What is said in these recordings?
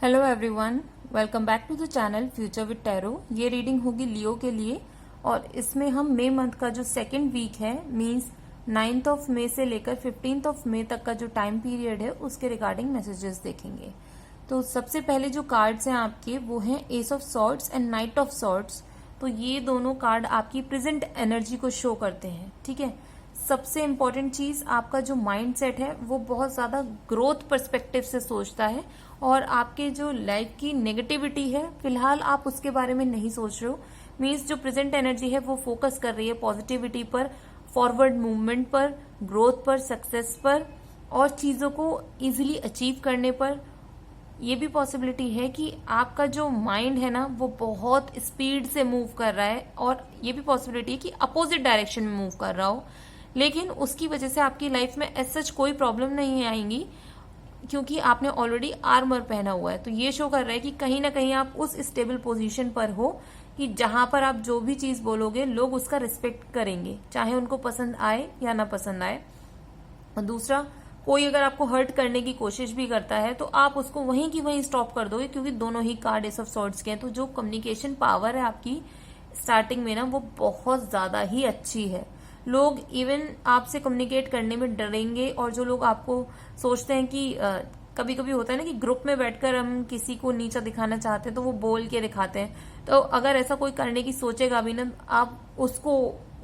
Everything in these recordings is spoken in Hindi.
Hello everyone, welcome back to the channel future with tarot. ये रीडिंग होगी लियो के लिए और इसमें हम मई मंथ का जो सेकेंड वीक है मींस 9th ऑफ मई से लेकर 15th ऑफ मई तक का जो टाइम पीरियड है उसके रिगार्डिंग मैसेजेस देखेंगे। तो सबसे पहले जो कार्ड्स हैं आपके वो हैं S of swords and night of swords. तो ये दोनों कार्ड आपकी प्रेजेंट एनर्जी को शो करते हैं। ठीक है, सबसे इम्पोर्टेंट चीज आपका जो माइंड सेट है वो बहुत ज्यादा ग्रोथ पर्सपेक्टिव से सोचता है और आपके जो लाइफ की नेगेटिविटी है फिलहाल आप उसके बारे में नहीं सोच रहे हो। मीन्स जो प्रेजेंट एनर्जी है वो फोकस कर रही है पॉजिटिविटी पर, फॉरवर्ड मूवमेंट पर, ग्रोथ पर, सक्सेस पर और चीजों को इजीली अचीव करने पर। ये भी पॉसिबिलिटी है कि आपका जो माइंड है ना वो बहुत स्पीड से मूव कर रहा है और ये भी पॉसिबिलिटी है कि अपोजिट डायरेक्शन में मूव कर रहा हो, लेकिन उसकी वजह से आपकी लाइफ में ऐसा सच कोई प्रॉब्लम नहीं आएंगी क्योंकि आपने ऑलरेडी आर्मर पहना हुआ है। तो ये शो कर रहा है कि कहीं ना कहीं आप उस स्टेबल पोजीशन पर हो कि जहां पर आप जो भी चीज बोलोगे लोग उसका रिस्पेक्ट करेंगे, चाहे उनको पसंद आए या ना पसंद आए। और दूसरा, कोई अगर आपको हर्ट करने की कोशिश भी करता है तो आप उसको वहीं की वहीं स्टॉप कर दोगे क्योंकि दोनों ही कार्ड एस ऑफ सॉर्ड्स के हैं। तो जो कम्युनिकेशन पावर है आपकी स्टार्टिंग में ना वो बहुत ज्यादा ही अच्छी है। लोग इवन आपसे कम्युनिकेट करने में डरेंगे और जो लोग आपको सोचते हैं कि कभी कभी होता है ना कि ग्रुप में बैठकर हम किसी को नीचा दिखाना चाहते हैं तो वो बोल के दिखाते हैं। तो अगर ऐसा कोई करने की सोचेगा भी ना आप उसको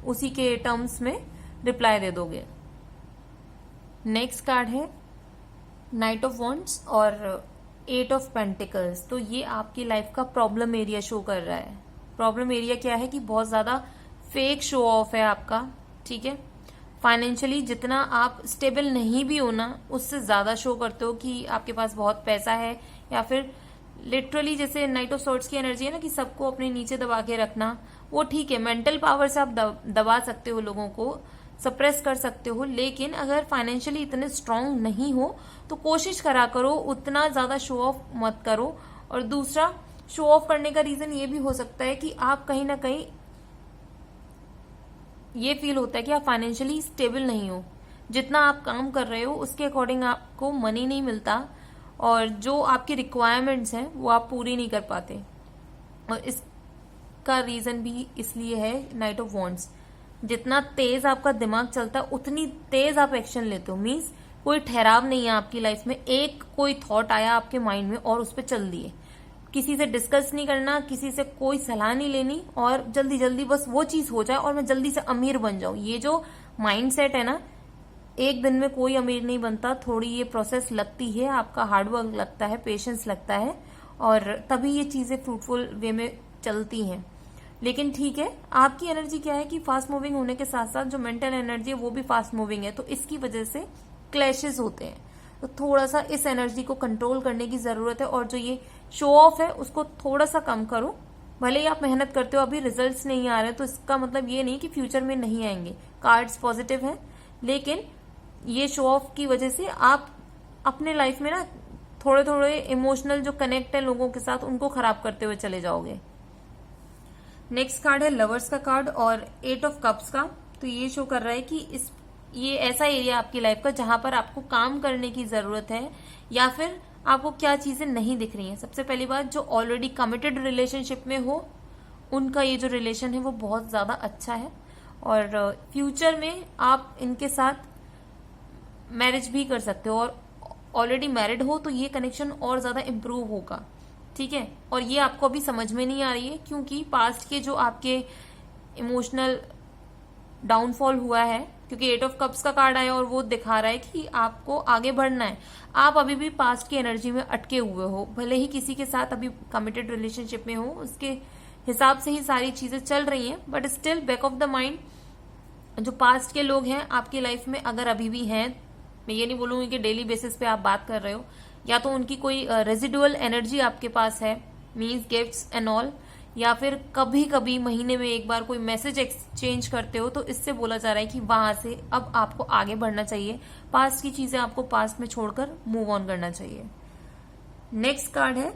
उसी के टर्म्स में रिप्लाई दे दोगे। नेक्स्ट कार्ड है नाइट ऑफ वॉन्ड्स और एट ऑफ पेंटिकल्स। तो ये आपकी लाइफ का प्रॉब्लम एरिया शो कर रहा है। प्रॉब्लम एरिया क्या है कि बहुत ज्यादा फेक शो ऑफ है आपका। ठीक है, फाइनेंशियली जितना आप स्टेबल नहीं भी हो ना उससे ज्यादा शो करते हो कि आपके पास बहुत पैसा है, या फिर लिटरली जैसे नाइट ऑफ सॉर्ड्स की एनर्जी है ना कि सबको अपने नीचे दबा के रखना, वो ठीक है। मेंटल पावर से आप दबा सकते हो, लोगों को सप्रेस कर सकते हो, लेकिन अगर फाइनेंशियली इतने स्ट्रांग नहीं हो तो कोशिश करा करो उतना ज्यादा शो ऑफ मत करो। और दूसरा, शो ऑफ करने का रीजन ये भी हो सकता है कि आप कहीं ना कहीं ये फील होता है कि आप फाइनेंशियली स्टेबल नहीं हो, जितना आप काम कर रहे हो उसके अकॉर्डिंग आपको मनी नहीं मिलता और जो आपकी रिक्वायरमेंट्स हैं वो आप पूरी नहीं कर पाते। और इसका रीजन भी इसलिए है नाइट ऑफ वॉन्ड्स, जितना तेज आपका दिमाग चलता है उतनी तेज आप एक्शन लेते हो। मीन्स कोई ठहराव नहीं है आपकी लाइफ में, एक कोई थॉट आया आपके माइंड में और उस पर चल दिए, किसी से डिस्कस नहीं करना, किसी से कोई सलाह नहीं लेनी और जल्दी जल्दी बस वो चीज हो जाए और मैं जल्दी से अमीर बन जाऊं। ये जो माइंड सेट है ना, एक दिन में कोई अमीर नहीं बनता, थोड़ी ये प्रोसेस लगती है, आपका हार्डवर्क लगता है, पेशेंस लगता है और तभी ये चीजें फ्रूटफुल वे में चलती हैं। लेकिन ठीक है, आपकी एनर्जी क्या है कि फास्ट मूविंग होने के साथ साथ जो मेंटल एनर्जी है वो भी फास्ट मूविंग है, तो इसकी वजह से क्लैशेस होते हैं। तो थोड़ा सा इस एनर्जी को कंट्रोल करने की जरूरत है और जो ये शो ऑफ है उसको थोड़ा सा कम करो। भले ही आप मेहनत करते हो, अभी रिजल्ट्स नहीं आ रहे तो इसका मतलब ये नहीं कि फ्यूचर में नहीं आएंगे। कार्ड्स पॉजिटिव हैं, लेकिन ये शो ऑफ की वजह से आप अपने लाइफ में ना थोड़े थोड़े इमोशनल जो कनेक्ट है लोगों के साथ उनको खराब करते हुए चले जाओगे। नेक्स्ट कार्ड है लवर्स का कार्ड और एट ऑफ कप्स का। तो ये शो कर रहा है कि ये ऐसा एरिया आपकी लाइफ का जहां पर आपको काम करने की जरूरत है या फिर आपको क्या चीजें नहीं दिख रही हैं। सबसे पहली बात, जो ऑलरेडी कमिटेड रिलेशनशिप में हो उनका ये जो रिलेशन है वो बहुत ज्यादा अच्छा है और फ्यूचर में आप इनके साथ मैरिज भी कर सकते हो और ऑलरेडी मैरिड हो तो ये कनेक्शन और ज्यादा इम्प्रूव होगा। ठीक है, और ये आपको अभी समझ में नहीं आ रही है क्योंकि पास्ट के जो आपके इमोशनल डाउनफॉल हुआ है, क्योंकि एट ऑफ कप्स का कार्ड आया और वो दिखा रहा है कि आपको आगे बढ़ना है। आप अभी भी पास्ट की एनर्जी में अटके हुए हो, भले ही किसी के साथ अभी कमिटेड रिलेशनशिप में हो, उसके हिसाब से ही सारी चीजें चल रही हैं, but still back of the mind जो पास्ट के लोग हैं आपकी लाइफ में अगर अभी भी हैं, मैं ये नहीं बोलूंगी कि डेली बेसिस पे आप बात कर रहे हो, या तो उनकी कोई रेजिडुअल एनर्जी आपके पास है, मीन्स गिफ्ट्स एंड ऑल, या फिर कभी कभी महीने में एक बार कोई मैसेज एक्सचेंज करते हो, तो इससे बोला जा रहा है कि वहां से अब आपको आगे बढ़ना चाहिए। पास्ट की चीजें आपको पास्ट में छोड़कर मूव ऑन करना चाहिए। नेक्स्ट कार्ड है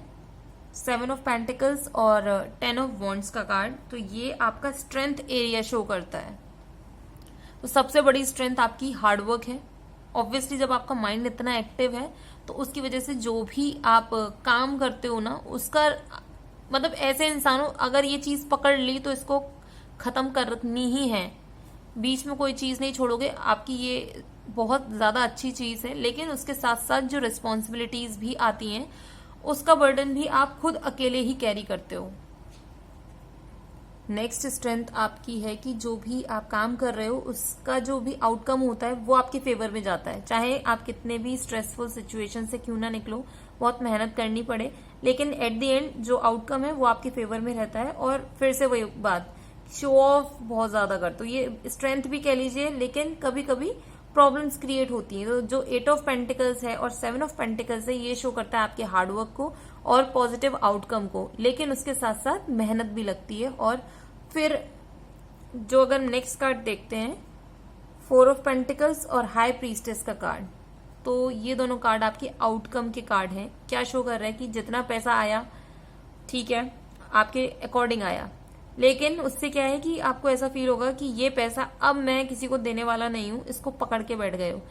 सेवन ऑफ पेंटिकल्स और 10 ऑफ वॉन्ड्स का कार्ड। तो ये आपका स्ट्रेंथ एरिया शो करता है। तो सबसे बड़ी स्ट्रेंथ आपकी हार्डवर्क है, ऑब्वियसली जब आपका माइंड इतना एक्टिव है तो उसकी वजह से जो भी आप काम करते हो ना, उसका मतलब ऐसे इंसानों अगर ये चीज पकड़ ली तो इसको खत्म करनी ही है, बीच में कोई चीज नहीं छोड़ोगे। आपकी ये बहुत ज्यादा अच्छी चीज है, लेकिन उसके साथ साथ जो रिस्पॉन्सिबिलिटीज भी आती हैं उसका बर्डन भी आप खुद अकेले ही कैरी करते हो। नेक्स्ट स्ट्रेंथ आपकी है कि जो भी आप काम कर रहे हो उसका जो भी आउटकम होता है वो आपके फेवर में जाता है। चाहे आप कितने भी स्ट्रेसफुल सिचुएशन से क्यों ना निकलो, बहुत मेहनत करनी पड़े, लेकिन एट द एंड जो आउटकम है वो आपके फेवर में रहता है। और फिर से वही बात, शो ऑफ बहुत ज्यादा करते हो, ये स्ट्रेंथ भी कह लीजिए, लेकिन कभी कभी प्रॉब्लम्स क्रिएट होती है। तो जो 8 ऑफ पेंटिकल्स है और 7 ऑफ पेंटिकल्स है, ये शो करता है आपके हार्डवर्क को और पॉजिटिव आउटकम को, लेकिन उसके साथ साथ मेहनत भी लगती है। और फिर जो अगर नेक्स्ट कार्ड देखते हैं, 4 ऑफ पेंटिकल्स और हाई प्रीस्टेस का कार्ड, तो ये दोनों कार्ड आपके आउटकम के कार्ड हैं। क्या शो कर रहा है कि जितना पैसा आया ठीक है, आपके अकॉर्डिंग आया, लेकिन उससे क्या है कि आपको ऐसा फील होगा कि ये पैसा अब मैं किसी को देने वाला नहीं हूं, इसको पकड़ के बैठ गए हो।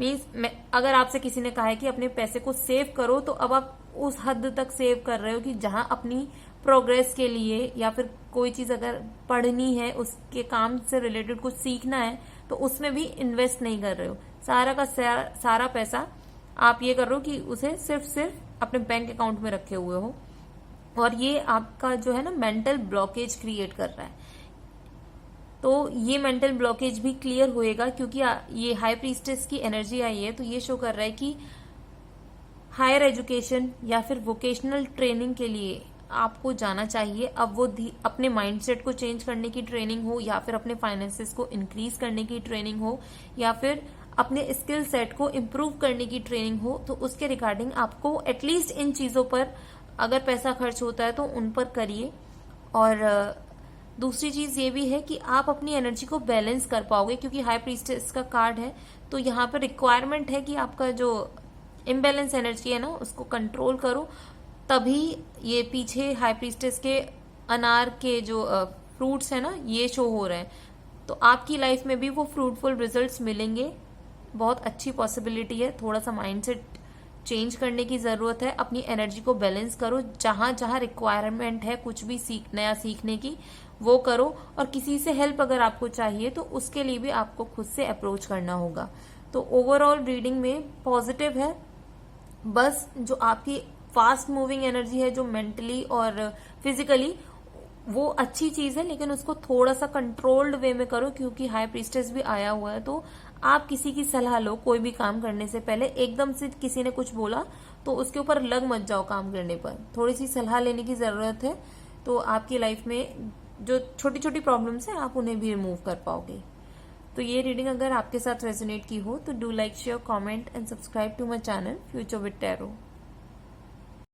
मीन्स अगर आपसे किसी ने कहा है कि अपने पैसे को सेव करो, तो अब आप उस हद तक सेव कर रहे हो कि जहां अपनी प्रोग्रेस के लिए या फिर कोई चीज अगर पढ़नी है, उसके काम से रिलेटेड कुछ सीखना है, तो उसमें भी इन्वेस्ट नहीं कर रहे हो। सारा का सारा पैसा आप ये कर रहे हो कि उसे सिर्फ अपने बैंक अकाउंट में रखे हुए हो, और ये आपका जो है ना मेंटल ब्लॉकेज क्रिएट कर रहा है। तो ये मेंटल ब्लॉकेज भी क्लियर होएगा, क्योंकि ये हाई प्रीस्टेस की एनर्जी आई है। तो ये शो कर रहा है कि हायर एजुकेशन या फिर वोकेशनल ट्रेनिंग के लिए आपको जाना चाहिए। अब वो अपने माइंडसेट को चेंज करने की ट्रेनिंग हो, या फिर अपने फाइनेंसेस को इंक्रीज करने की ट्रेनिंग हो, या फिर अपने स्किल सेट को इम्प्रूव करने की ट्रेनिंग हो, तो उसके रिगार्डिंग आपको एटलीस्ट इन चीजों पर अगर पैसा खर्च होता है तो उन पर करिए। और दूसरी चीज ये भी है कि आप अपनी एनर्जी को बैलेंस कर पाओगे, क्योंकि हाई प्रीस्टेस का कार्ड है, तो यहाँ पर रिक्वायरमेंट है कि आपका जो इम्बैलेंस एनर्जी है ना, उसको कंट्रोल करो। तभी ये पीछे हाई प्रीस्टेस के अनार के जो फ्रूट्स है ना, ये शो हो रहे हैं, तो आपकी लाइफ में भी वो फ्रूटफुल रिजल्ट्स मिलेंगे। बहुत अच्छी पॉसिबिलिटी है। थोड़ा सा माइंडसेट चेंज करने की जरूरत है, अपनी एनर्जी को बैलेंस करो, जहां जहां रिक्वायरमेंट है कुछ भी नया सीखने की वो करो, और किसी से हेल्प अगर आपको चाहिए तो उसके लिए भी आपको खुद से अप्रोच करना होगा। तो ओवरऑल रीडिंग में पॉजिटिव है, बस जो आपकी फास्ट मूविंग एनर्जी है, जो मेंटली और फिजिकली, वो अच्छी चीज है, लेकिन उसको थोड़ा सा कंट्रोल्ड वे में करो, क्योंकि हाई प्रीस्टेस भी आया हुआ है। तो आप किसी की सलाह लो कोई भी काम करने से पहले। एकदम से किसी ने कुछ बोला तो उसके ऊपर लग मत जाओ काम करने पर, थोड़ी सी सलाह लेने की जरूरत है। तो आपकी लाइफ में जो छोटी छोटी प्रॉब्लम्स है आप उन्हें भी रिमूव कर पाओगे। तो ये रीडिंग अगर आपके साथ रेजोनेट की हो तो do like, share, comment and subscribe to my channel future with tarot.